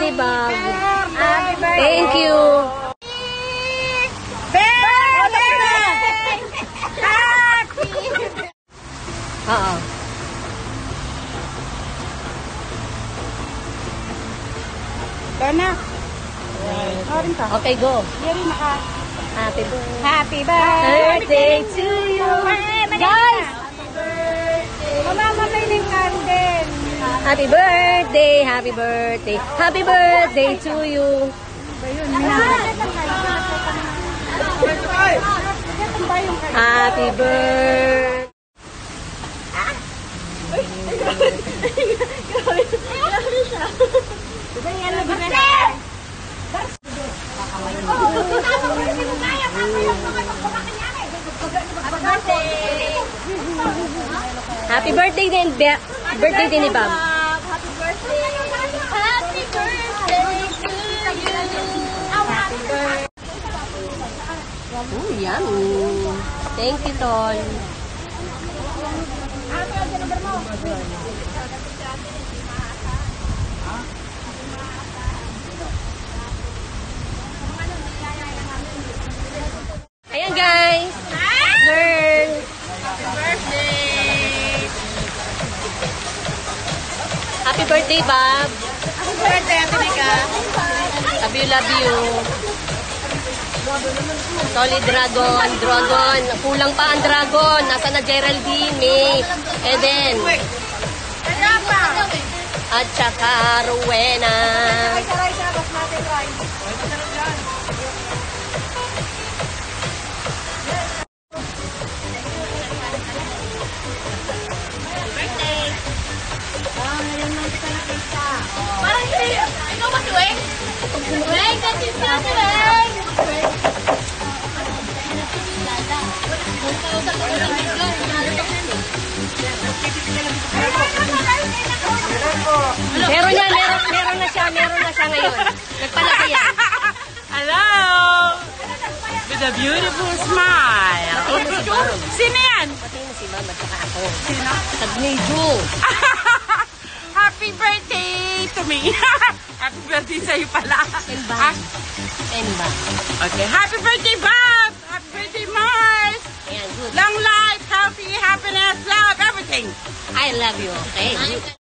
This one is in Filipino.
birthday, Bob. Happy birthday. Thank you. Oo. Dana. Okay, go. Yari naka. Happy birthday. Happy birthday to you. guys. Mama, may ng candle. Happy birthday, happy birthday. Happy birthday to you. Happy birthday. Happy birthday din, birthday din ni Bob. Happy birthday. Happy birthday to you. Happy birthday. Oh, yummy. Thank you, Tol. Ayan, guys. Girl. Happy birthday, Bob. Happy birthday, Atika. Love you, love you. Solid Dragon. Dragon. Kulang pa ang Dragon. Nasaan na Geraldine, May, Eden. At saka Rowena. Parang hindi. Ikaw ba tuwing? Tuwing, kasi siya tuwing. Meron na siya ngayon. Nagpalaki yan. Hello! With a beautiful smile. Sino yan? Pati mo si Mama at saka ako. Sino? Tagnijo. Happy birthday to me. Happy birthday sa'yo pala. Enba. Enba. Okay. Happy birthday, Bob. Happy birthday, Mars. Ayan, good. Long life, healthy, happiness, love, everything. I love you, okay? Good.